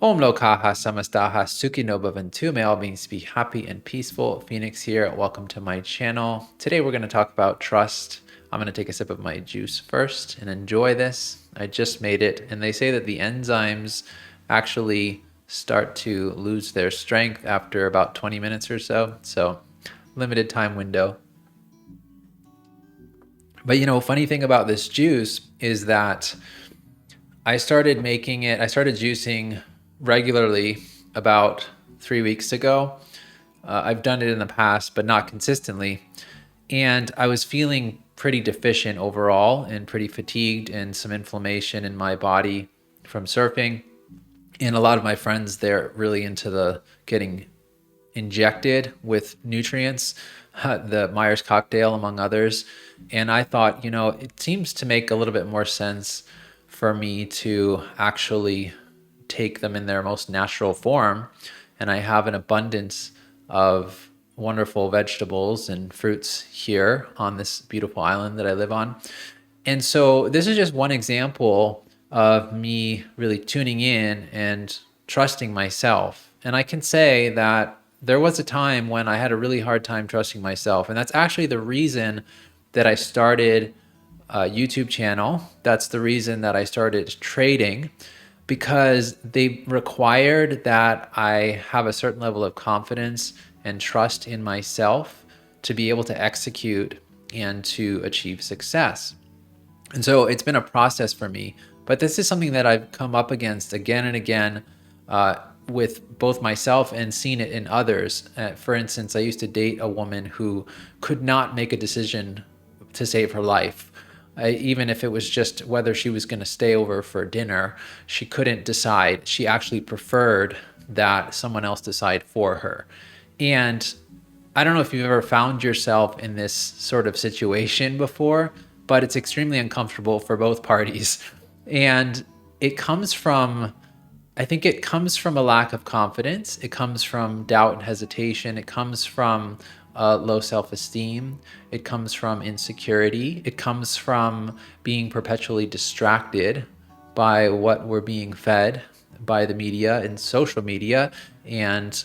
Om Lokaha Samastaha Suki no Bhavantu. May all beings be happy and peaceful. Phoenix here. Welcome to my channel. Today we're going to talk about trust. I'm going to take a sip of my juice first and enjoy this. I just made it, and they say that the enzymes actually start to lose their strength after about 20 minutes or so. So, limited time window. But funny thing about this juice is that I started juicing regularly about 3 weeks ago. I've done it in the past, but not consistently. And I was feeling pretty deficient overall and pretty fatigued and some inflammation in my body from surfing. And a lot of my friends, they're really into the getting injected with nutrients, the Myers cocktail, among others. And I thought, it seems to make a little bit more sense for me to actually take them in their most natural form. And I have an abundance of wonderful vegetables and fruits here on this beautiful island that I live on. And so this is just one example of me really tuning in and trusting myself. And I can say that there was a time when I had a really hard time trusting myself. And that's actually the reason that I started a YouTube channel. That's the reason that I started trading, because they required that I have a certain level of confidence and trust in myself to be able to execute and to achieve success. And so it's been a process for me, but this is something that I've come up against again and again with both myself and seen it in others. For instance, I used to date a woman who could not make a decision to save her life. Even if it was just whether she was going to stay over for dinner, she couldn't decide. She actually preferred that someone else decide for her. And I don't know if you've ever found yourself in this sort of situation before, but it's extremely uncomfortable for both parties. And it comes from, I think it comes from a lack of confidence. It comes from doubt and hesitation. It comes from low self-esteem. It comes from insecurity. It comes from being perpetually distracted by what we're being fed by the media and social media and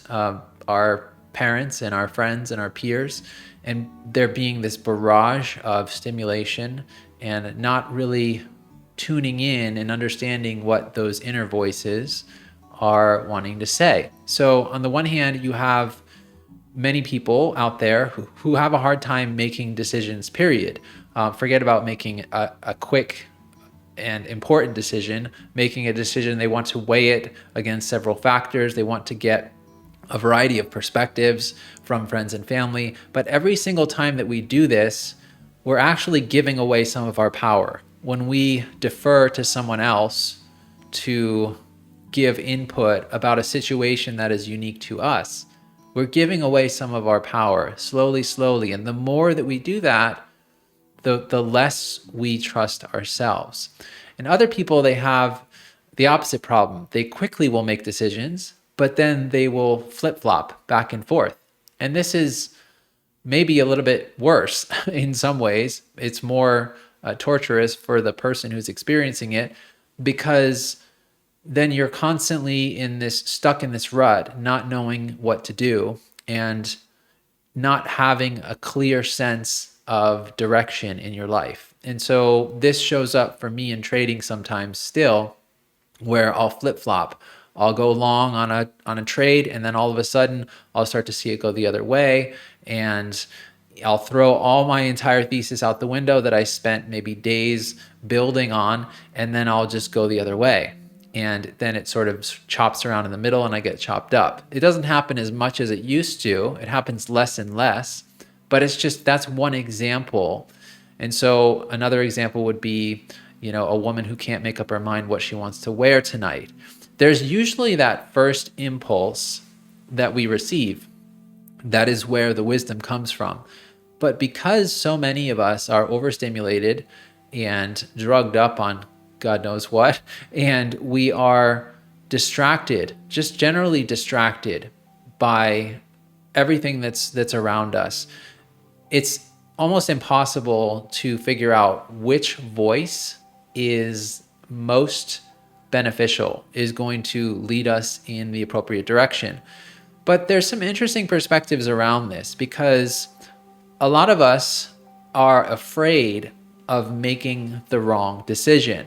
our parents and our friends and our peers. And there being this barrage of stimulation and not really tuning in and understanding what those inner voices are wanting to say. So on the one hand, you have many people out there who have a hard time making decisions, period. Forget about making a quick and important decision, making a decision. They want to weigh it against several factors. They want to get a variety of perspectives from friends and family. But every single time that we do this, we're actually giving away some of our power. When we defer to someone else to give input about a situation that is unique to us, we're giving away some of our power slowly. And the more that we do that, the less we trust ourselves. And other people, they have the opposite problem. They quickly will make decisions, but then they will flip-flop back and forth. And this is maybe a little bit worse in some ways. It's more torturous for the person who's experiencing it, because then you're constantly stuck in this rut, not knowing what to do and not having a clear sense of direction in your life. And so this shows up for me in trading sometimes still, where I'll flip-flop. I'll go long on a trade, and then all of a sudden I'll start to see it go the other way, and I'll throw all my entire thesis out the window that I spent maybe days building on, and then I'll just go the other way. And then it sort of chops around in the middle and I get chopped up. It doesn't happen as much as it used to. It happens less and less, but that's one example. And so another example would be, a woman who can't make up her mind what she wants to wear tonight. There's usually that first impulse that we receive. That is where the wisdom comes from. But because so many of us are overstimulated and drugged up on God knows what, and we are distracted, just generally distracted by everything that's around us, it's almost impossible to figure out which voice is most beneficial, is going to lead us in the appropriate direction. But there's some interesting perspectives around this, because a lot of us are afraid of making the wrong decision,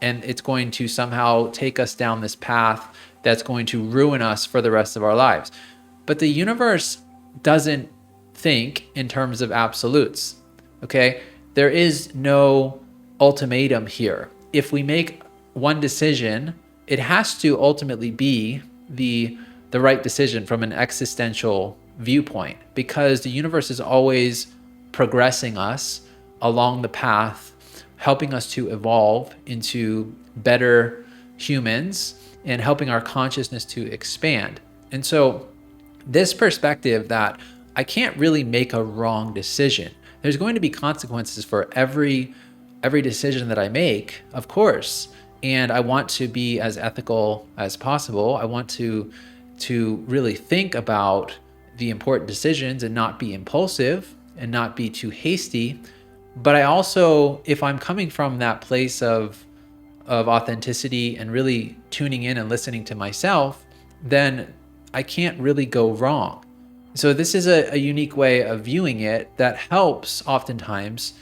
and it's going to somehow take us down this path that's going to ruin us for the rest of our lives. But the universe doesn't think in terms of absolutes, okay? There is no ultimatum here. If we make one decision, it has to ultimately be the right decision from an existential viewpoint, because the universe is always progressing us along the path, helping us to evolve into better humans and helping our consciousness to expand. And so this perspective that I can't really make a wrong decision. There's going to be consequences for every decision that I make, of course. And I want to be as ethical as possible. I want to really think about the important decisions and not be impulsive and not be too hasty. But I also, if I'm coming from that place of authenticity and really tuning in and listening to myself, then I can't really go wrong. So this is a unique way of viewing it that helps oftentimes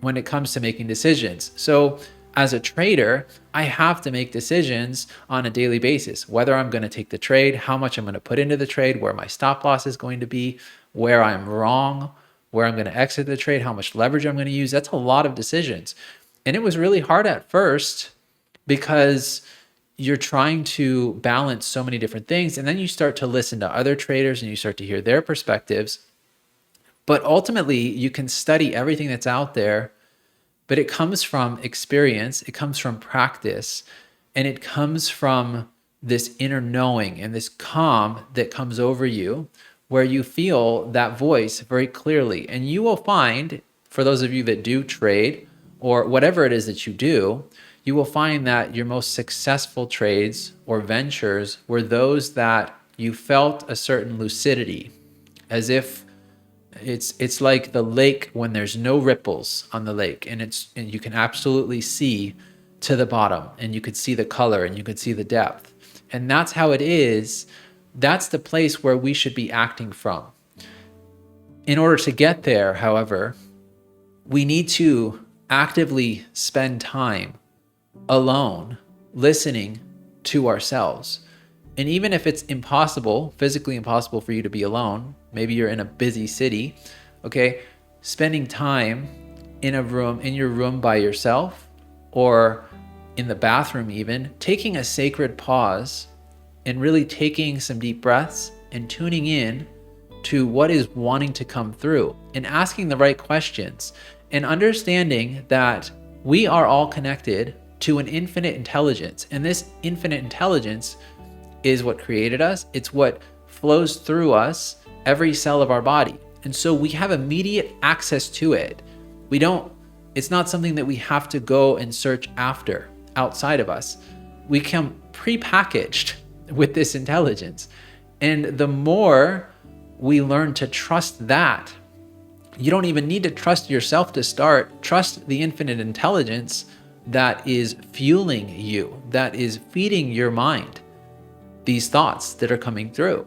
when it comes to making decisions. So as a trader, I have to make decisions on a daily basis, whether I'm going to take the trade, how much I'm going to put into the trade, where my stop loss is going to be, where I'm wrong, where I'm going to exit the trade, how much leverage I'm going to use. That's a lot of decisions. And it was really hard at first because you're trying to balance so many different things. And then you start to listen to other traders and you start to hear their perspectives. But ultimately, you can study everything that's out there, but it comes from experience, it comes from practice, and it comes from this inner knowing and this calm that comes over you, where you feel that voice very clearly. And you will find, for those of you that do trade or whatever it is that you do, you will find that your most successful trades or ventures were those that you felt a certain lucidity, as if it's like the lake when there's no ripples on the lake, and you can absolutely see to the bottom, and you could see the color and you could see the depth. And that's how it is. That's the place where we should be acting from. In order to get there, however, we need to actively spend time alone, listening to ourselves. And even if it's impossible, physically impossible for you to be alone, maybe you're in a busy city, okay, spending time in your room by yourself, or in the bathroom even, taking a sacred pause and really taking some deep breaths and tuning in to what is wanting to come through and asking the right questions and understanding that we are all connected to an infinite intelligence. And this infinite intelligence is what created us. It's what flows through us, every cell of our body. And so we have immediate access to it. It's not something that we have to go and search after outside of us. We come prepackaged with this intelligence. And the more we learn to trust that, you don't even need to trust yourself to start. Trust the infinite intelligence that is fueling you, that is feeding your mind these thoughts that are coming through,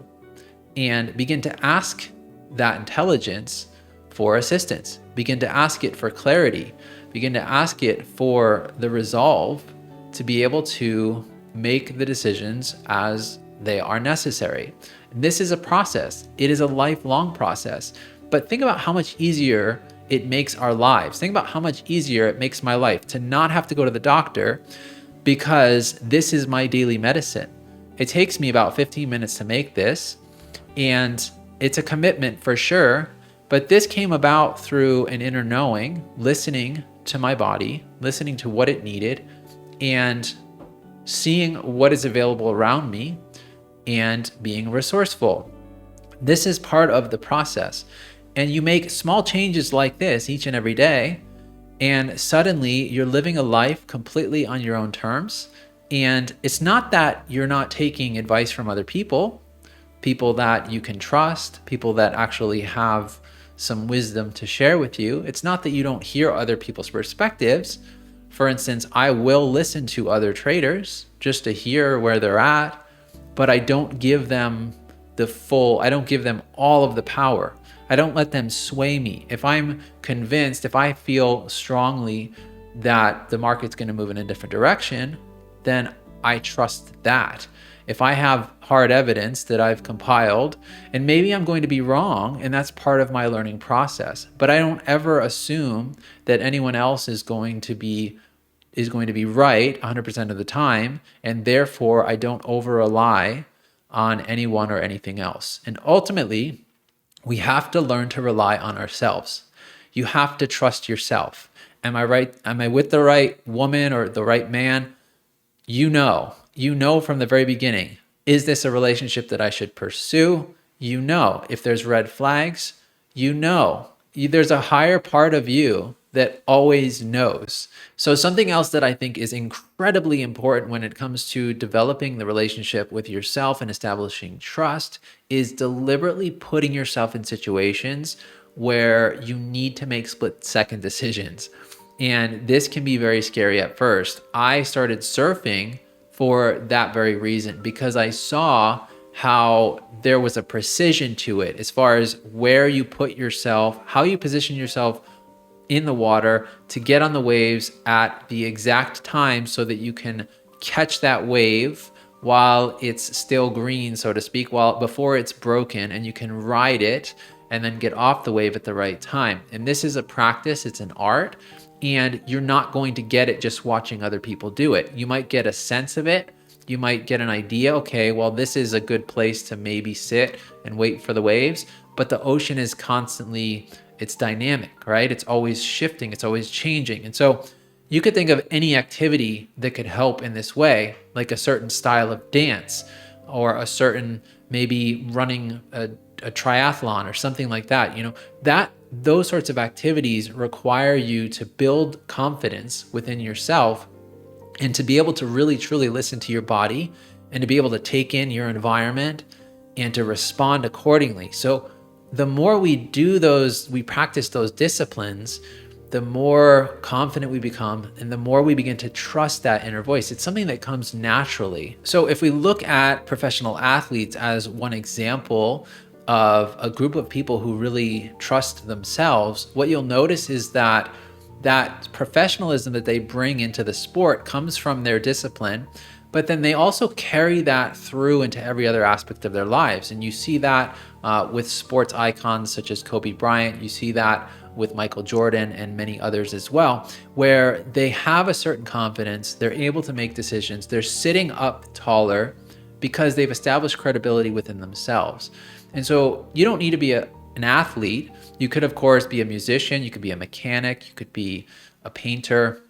and begin to ask that intelligence for assistance. Begin to ask it for clarity. Begin to ask it for the resolve to be able to make the decisions as they are necessary. This is a process. It is a lifelong process. But think about how much easier it makes our lives. Think about how much easier it makes my life to not have to go to the doctor, because this is my daily medicine. It takes me about 15 minutes to make this, and it's a commitment for sure, but this came about through an inner knowing, listening to my body, listening to what it needed, and seeing what is available around me, and being resourceful. This is part of the process. And you make small changes like this each and every day, and suddenly you're living a life completely on your own terms. And it's not that you're not taking advice from other people that you can trust, people that actually have some wisdom to share with you. It's not that you don't hear other people's perspectives, For instance, I will listen to other traders just to hear where they're at, but I don't give them I don't give them all of the power. I don't let them sway me. If I'm convinced, if I feel strongly that the market's going to move in a different direction, then I trust that. If I have hard evidence that I've compiled, and maybe I'm going to be wrong, and that's part of my learning process, but I don't ever assume that anyone else is going to be right 100% of the time, and therefore I don't over rely on anyone or anything else. And ultimately, we have to learn to rely on ourselves. You have to trust yourself. Am I right? Am I with the right woman or the right man? You know from the very beginning, is this a relationship that I should pursue? You know, if there's red flags, there's a higher part of you that always knows. So something else that I think is incredibly important when it comes to developing the relationship with yourself and establishing trust is deliberately putting yourself in situations where you need to make split-second decisions. And this can be very scary at first. I started surfing for that very reason because I saw how there was a precision to it as far as where you put yourself, how you position yourself in the water to get on the waves at the exact time so that you can catch that wave while it's still green, so to speak, before it's broken, and you can ride it and then get off the wave at the right time. And this is a practice, it's an art, and you're not going to get it just watching other people do it. You might get a sense of it. You might get an idea, okay, well, this is a good place to maybe sit and wait for the waves, but the ocean is constantly, it's dynamic, right? It's always shifting, it's always changing. And so you could think of any activity that could help in this way, like a certain style of dance or a certain, maybe running a triathlon or something like that. Those sorts of activities require you to build confidence within yourself and to be able to really truly listen to your body and to be able to take in your environment and to respond accordingly. So the more we practice those disciplines, the more confident we become and the more we begin to trust that inner voice. It's something that comes naturally. So if we look at professional athletes as one example of a group of people who really trust themselves, what you'll notice is that professionalism that they bring into the sport comes from their discipline, but then they also carry that through into every other aspect of their lives. And you see that with sports icons such as Kobe Bryant. You see that with Michael Jordan and many others as well, where they have a certain confidence, they're able to make decisions, they're sitting up taller because they've established credibility within themselves. And so you don't need to be an athlete. You could, of course, be a musician, you could be a mechanic, you could be a painter,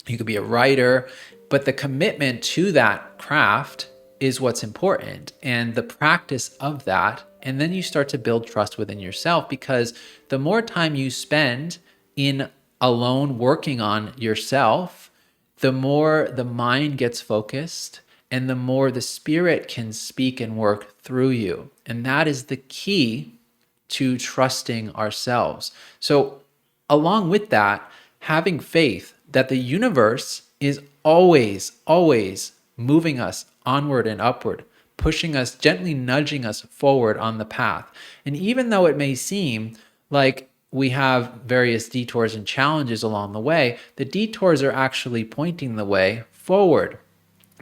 you could be a writer, but the commitment to that craft is what's important, and the practice of that. And then you start to build trust within yourself, because the more time you spend in alone working on yourself, the more the mind gets focused and the more the spirit can speak and work through you. And that is the key to trusting ourselves. So along with that, having faith that the universe is always, always moving us onward and upward, pushing us, gently nudging us forward on the path. And even though it may seem like we have various detours and challenges along the way, the detours are actually pointing the way forward.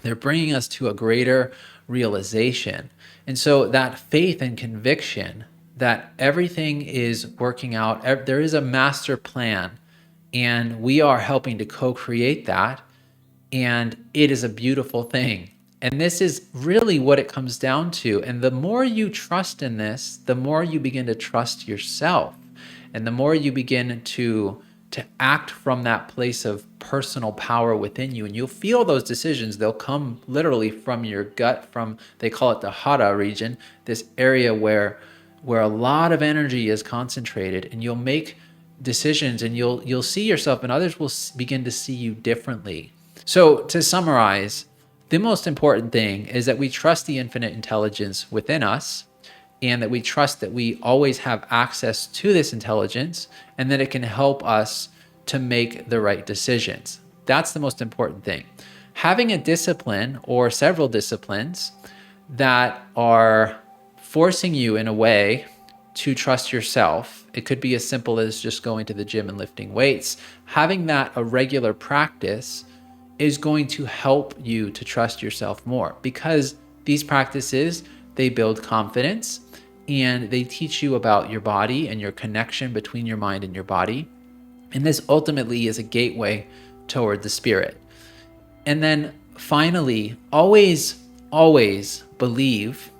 They're bringing us to a greater realization. And so that faith and conviction that everything is working out, there is a master plan, and we are helping to co-create that, and it is a beautiful thing. And this is really what it comes down to. And the more you trust in this, the more you begin to trust yourself. And the more you begin to act from that place of personal power within you. And you'll feel those decisions. They'll come literally from your gut, they call it the hara region, this area where a lot of energy is concentrated, and you'll make decisions and you'll see yourself, and others will begin to see you differently. So to summarize, the most important thing is that we trust the infinite intelligence within us, and that we trust that we always have access to this intelligence, and that it can help us to make the right decisions. That's the most important thing. Having a discipline or several disciplines that are forcing you in a way to trust yourself. It could be as simple as just going to the gym and lifting weights. Having that a regular practice is going to help you to trust yourself more, because these practices, they build confidence and they teach you about your body and your connection between your mind and your body. And this ultimately is a gateway toward the spirit. And then finally, always believe,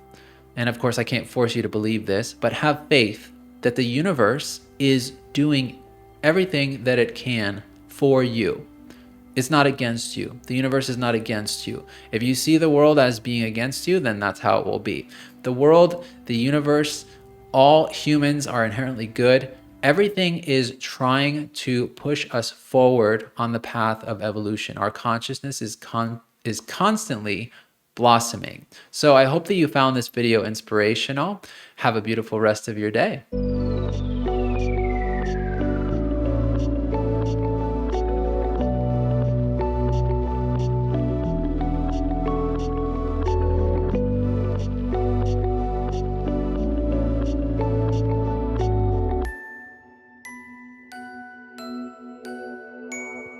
and of course I can't force you to believe this, but have faith that the universe is doing everything that it can for you. It's not against you. The universe is not against you. If you see the world as being against you, then that's how it will be. The world, the universe, all humans are inherently good. Everything is trying to push us forward on the path of evolution. Our consciousness is constantly blossoming. So I hope that you found this video inspirational. Have a beautiful rest of your day.